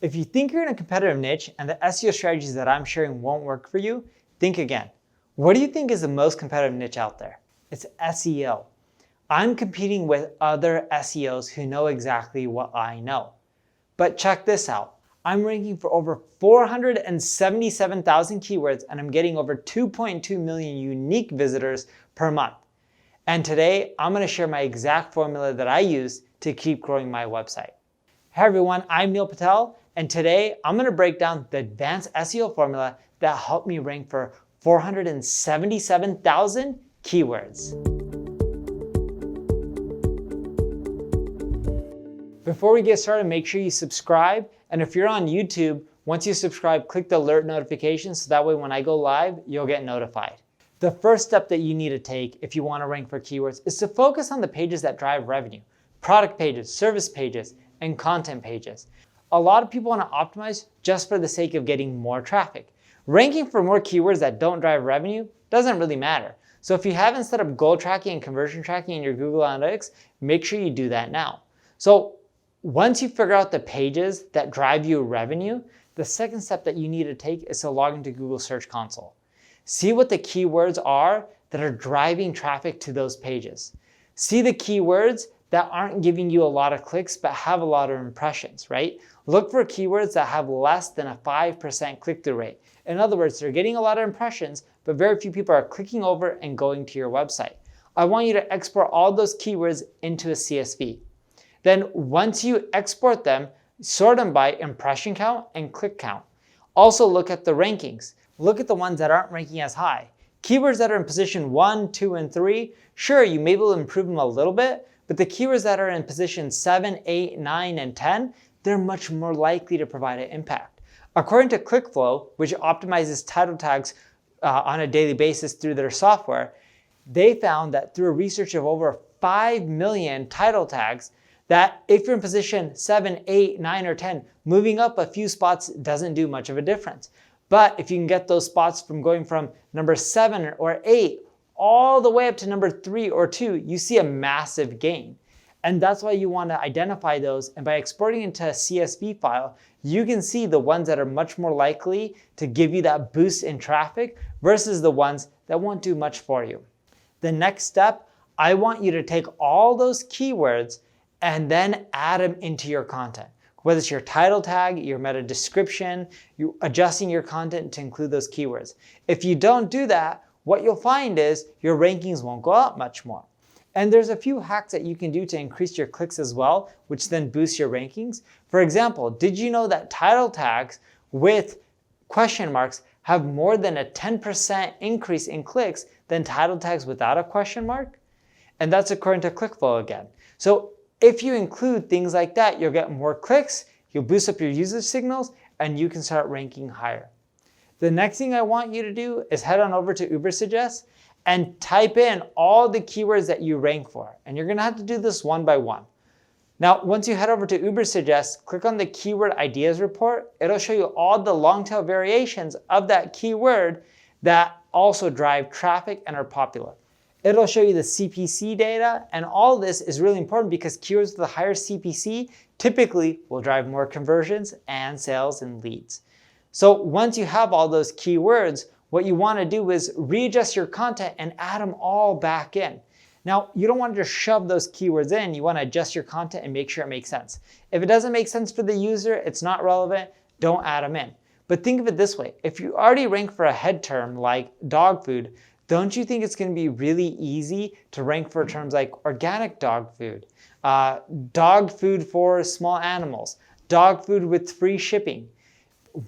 If you think you're in a competitive niche and the SEO strategies that I'm sharing won't work for you, think again. What do you think is the most competitive niche out there? It's SEO. I'm competing with other SEOs who know exactly what I know. But check this out. I'm ranking for over 477,000 keywords and I'm getting over 2.2 million unique visitors per month. And today, I'm going to share my exact formula that I use to keep growing my website. Hey everyone, I'm Patel, and today I'm going to break down the advanced SEO formula that helped me rank for 477,000 keywords. Before we get started, make sure you subscribe. And if you're on YouTube, once you subscribe, click the alert notification so that way when I go live, you'll get notified. The first step that you need to take if you want to rank for keywords is to focus on the pages that drive revenue. Product pages, service pages, and content pages. A lot of people want to optimize just for the sake of getting more traffic. Ranking for more keywords that don't drive revenue doesn't really matter. So if you haven't set up goal tracking and conversion tracking in your Google Analytics, make sure you do that now. So once you figure out the pages that drive you revenue, the second step that you need to take is to log into Google Search Console. See what the keywords are that are driving traffic to those pages. See the keywords that aren't giving you a lot of clicks but have a lot of impressions, right? Look for keywords that have less than a 5% click-through rate. In other words, they're getting a lot of impressions, but very few people are clicking over and going to your website. I want you to export all those keywords into a CSV. Then once you export them, sort them by impression count and click count. Also look at the rankings. Look at the ones that aren't ranking as high. Keywords that are in position 1, 2, and 3, sure, you may be able to improve them a little bit, but the keywords that are in position 7, 8, 9, and 10, they're much more likely to provide an impact. According to ClickFlow, which optimizes title tags on a daily basis through their software, they found that through a research of over 5 million title tags, that if you're in position 7, 8, 9, or 10, moving up a few spots doesn't do much of a difference. But if you can get those spots from going from number 7 or 8 all the way up to number 3 or 2, you see a massive gain. And that's why you want to identify those. And by exporting into a CSV file, you can see the ones that are much more likely to give you that boost in traffic versus the ones that won't do much for you. The next step, I want you to take all those keywords and then add them into your content. Whether it's your title tag, your meta description, you adjusting your content to include those keywords. If you don't do that, what you'll find is your rankings won't go up much more. And there's a few hacks that you can do to increase your clicks as well, which then boosts your rankings. For example, did you know that title tags with question marks have more than a 10% increase in clicks than title tags without a question mark? And that's according to ClickFlow again. So if you include things like that, you'll get more clicks, you'll boost up your user signals, and you can start ranking higher. The next thing I want you to do is head on over to Ubersuggest and type in all the keywords that you rank for. And you're going to have to do this one by one. Now, once you head over to Ubersuggest, click on the Keyword Ideas report. It'll show you all the long tail variations of that keyword that also drive traffic and are popular. It'll show you the CPC data, and all this is really important because keywords with a higher CPC typically will drive more conversions and sales and leads. So once you have all those keywords, what you want to do is readjust your content and add them all back in. Now, you don't want to just shove those keywords in. You want to adjust your content and make sure it makes sense. If it doesn't make sense for the user, it's not relevant, don't add them in. But think of it this way. If you already rank for a head term like dog food, don't you think it's going to be really easy to rank for terms like organic dog food for small animals, dog food with free shipping?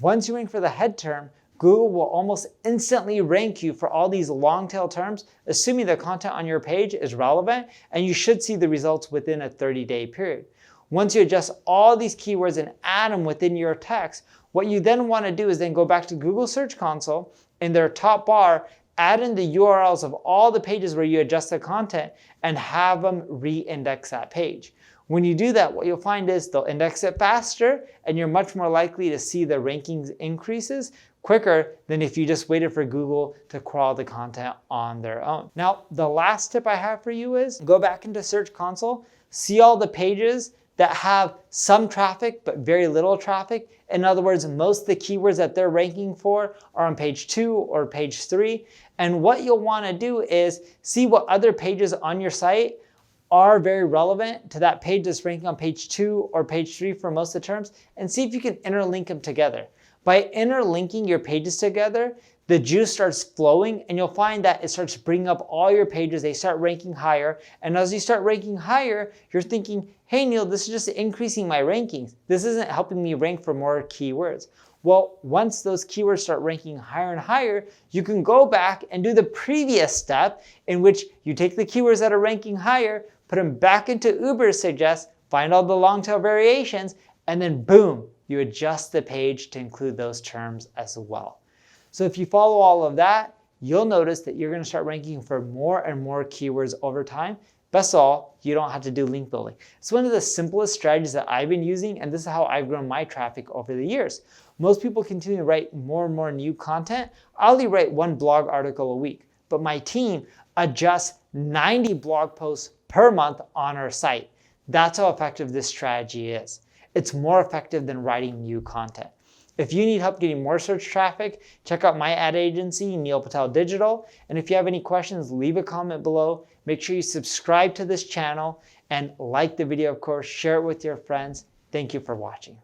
Once you rank for the head term, Google will almost instantly rank you for all these long tail terms, assuming the content on your page is relevant, and you should see the results within a 30-day period. Once you adjust all these keywords and add them within your text, what you then want to do is then go back to Google Search Console. In their top bar, add in the URLs of all the pages where you adjust the content and have them re-index that page. When you do that, what you'll find is they'll index it faster and you're much more likely to see the rankings increases quicker than if you just waited for Google to crawl the content on their own. Now, the last tip I have for you is go back into Search Console, see all the pages that have some traffic but very little traffic. In other words, most of the keywords that they're ranking for are on page 2 or page 3. And what you'll want to do is see what other pages on your site are very relevant to that page that's ranking on page 2 or page 3 for most of the terms, and see if you can interlink them together. By interlinking your pages together, the juice starts flowing, and you'll find that it starts bringing up all your pages. They start ranking higher. And as you start ranking higher, you're thinking, hey, Neil, this is just increasing my rankings. This isn't helping me rank for more keywords. Well, once those keywords start ranking higher and higher, you can go back and do the previous step in which you take the keywords that are ranking higher, put them back into Ubersuggest, find all the long tail variations, and then boom, you adjust the page to include those terms as well. So if you follow all of that, you'll notice that you're going to start ranking for more and more keywords over time. Best of all, you don't have to do link building. It's one of the simplest strategies that I've been using, and this is how I've grown my traffic over the years. Most people continue to write more and more new content. I only write 1 blog article a week, but my team adjusts 90 blog posts per month on our site. That's how effective this strategy is. It's more effective than writing new content. If you need help getting more search traffic, check out my ad agency, Neil Patel Digital. And if you have any questions, leave a comment below. Make sure you subscribe to this channel and like the video, of course, share it with your friends. Thank you for watching.